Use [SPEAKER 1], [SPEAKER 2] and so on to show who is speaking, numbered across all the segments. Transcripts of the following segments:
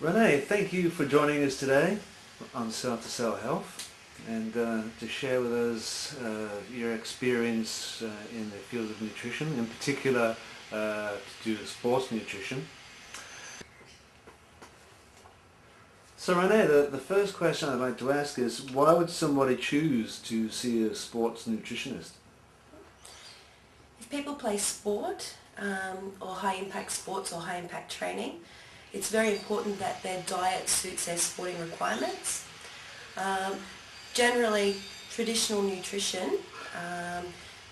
[SPEAKER 1] Renae, thank you for joining us today on Cell to Cell Health and to share with us your experience in the field of nutrition, in particular to do with sports nutrition. So Renae, the first question I'd like to ask is, why would somebody choose to see a sports nutritionist?
[SPEAKER 2] If people play sport or high impact sports or high impact training, it's very important that their diet suits their sporting requirements. Generally, traditional nutrition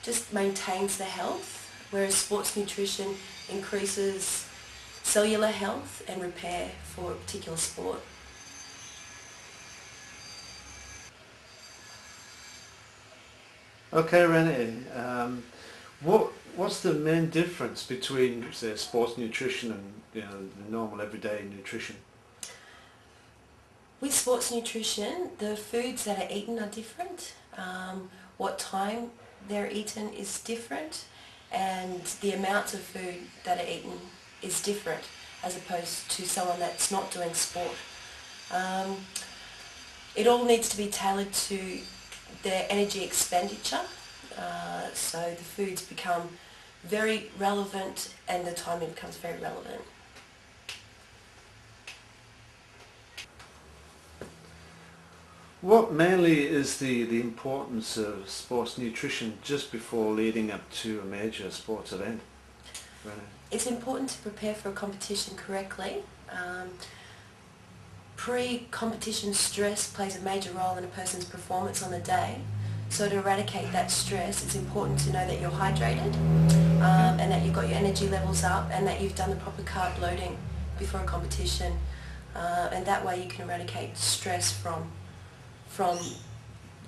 [SPEAKER 2] just maintains the health, whereas sports nutrition increases cellular health and repair for a particular sport.
[SPEAKER 1] Okay, Renae, what's the main difference between, say, sports nutrition and the normal everyday nutrition?
[SPEAKER 2] With sports nutrition, the foods that are eaten are different. What time they're eaten is different, and the amounts of food that are eaten is different as opposed to someone that's not doing sport. It all needs to be tailored to their energy expenditure, so the foods become very relevant and the timing becomes very relevant.
[SPEAKER 1] What mainly is the importance of sports nutrition just before leading up to a major sports event?
[SPEAKER 2] It's important to prepare for a competition correctly. Pre-competition stress plays a major role in a person's performance on the day. So to eradicate that stress, it's important to know that you're hydrated and that you've got your energy levels up and that you've done the proper carb loading before a competition. And that way you can eradicate stress from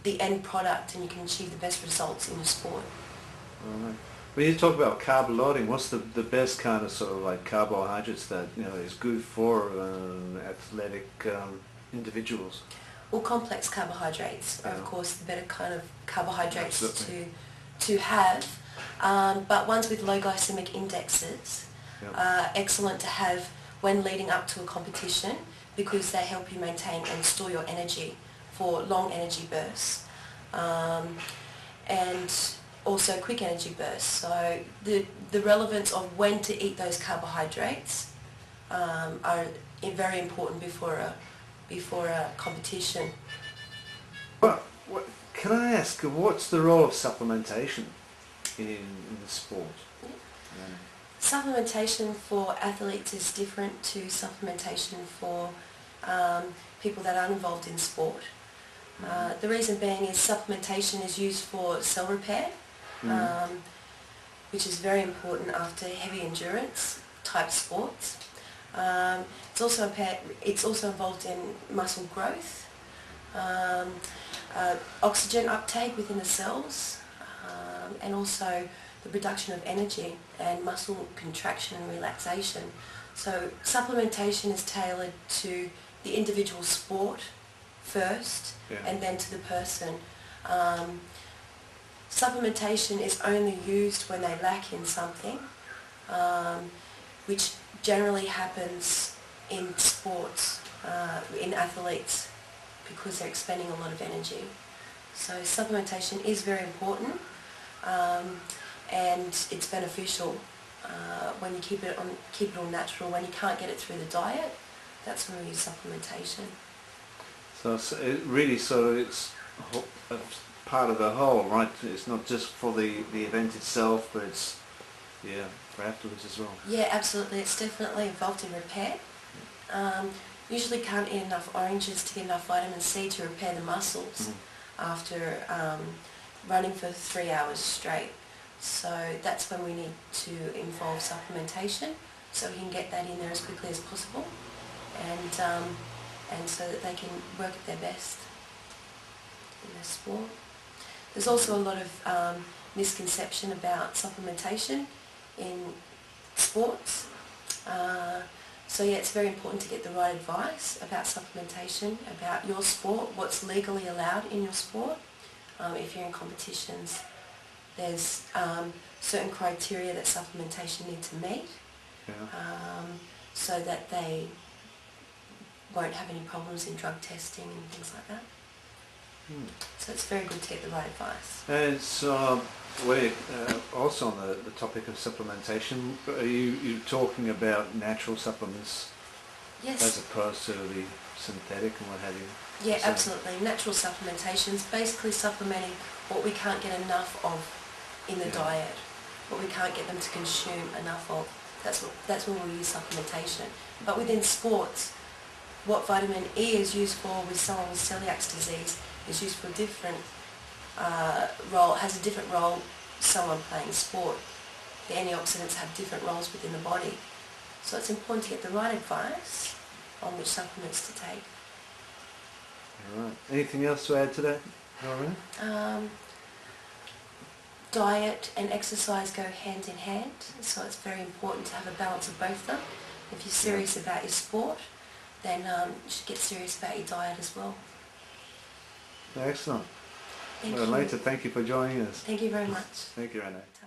[SPEAKER 2] the end product and you can achieve the best results in your sport.
[SPEAKER 1] Right. When you talk about carb loading, what's the best kind of sort of like carbohydrates that is good for athletic individuals?
[SPEAKER 2] Well, complex carbohydrates are of course the better kind of carbohydrates
[SPEAKER 1] Absolutely.
[SPEAKER 2] to have, but ones with low glycemic indexes are excellent to have when leading up to a competition because they help you maintain and store your energy for long energy bursts and also quick energy bursts. So the relevance of when to eat those carbohydrates are very important before a competition.
[SPEAKER 1] Can I ask, what's the role of supplementation in the sport?
[SPEAKER 2] Supplementation for athletes is different to supplementation for people that aren't involved in sport. The reason being is supplementation is used for cell repair, which is very important after heavy endurance type sports. It's also involved in muscle growth, oxygen uptake within the cells, and also the production of energy and muscle contraction and relaxation. So supplementation is tailored to the individual sport first and then to the person. Supplementation is only used when they lack in something, which generally happens in sports, in athletes, because they're expending a lot of energy. So supplementation is very important and it's beneficial when you keep it all natural. When you can't get it through the diet, that's when we use supplementation.
[SPEAKER 1] So it's a part of the whole, right? It's not just for the event itself, but it's for afterwards as well.
[SPEAKER 2] Yeah, absolutely. It's definitely involved in repair. Usually can't eat enough oranges to get enough vitamin C to repair the muscles after running for 3 hours straight. So that's when we need to involve supplementation so we can get that in there as quickly as possible and so that they can work at their best in their sport. There's also a lot of misconception about supplementation in sports. So yeah, it's very important to get the right advice about supplementation, about your sport, what's legally allowed in your sport. If you're in competitions, there's certain criteria that supplementation needs to meet so that they won't have any problems in drug testing and things like that. So it's very good to get the right advice.
[SPEAKER 1] And so we're also on the topic of supplementation. Are you talking about natural supplements
[SPEAKER 2] Yes.
[SPEAKER 1] as opposed to the synthetic and what have you?
[SPEAKER 2] Yeah,
[SPEAKER 1] So-
[SPEAKER 2] absolutely. Natural supplementation is basically supplementing what we can't get enough of in the diet, what we can't get them to consume enough of. That's when we use supplementation. But within sports, what vitamin E is used for with someone with celiac disease is used for a different role, has a different role someone playing sport. The antioxidants have different roles within the body. So it's important to get the right advice on which supplements to take.
[SPEAKER 1] All right. Anything else to add to that, Noreen?
[SPEAKER 2] Diet and exercise go hand in hand, so it's very important to have a balance of both of them. If you're serious about your sport, then you should get serious about your diet as well.
[SPEAKER 1] Excellent.
[SPEAKER 2] Thank
[SPEAKER 1] Well,
[SPEAKER 2] you.
[SPEAKER 1] Later, thank you for joining us.
[SPEAKER 2] Thank you very much.
[SPEAKER 1] Thank you, Renae.
[SPEAKER 2] Ta.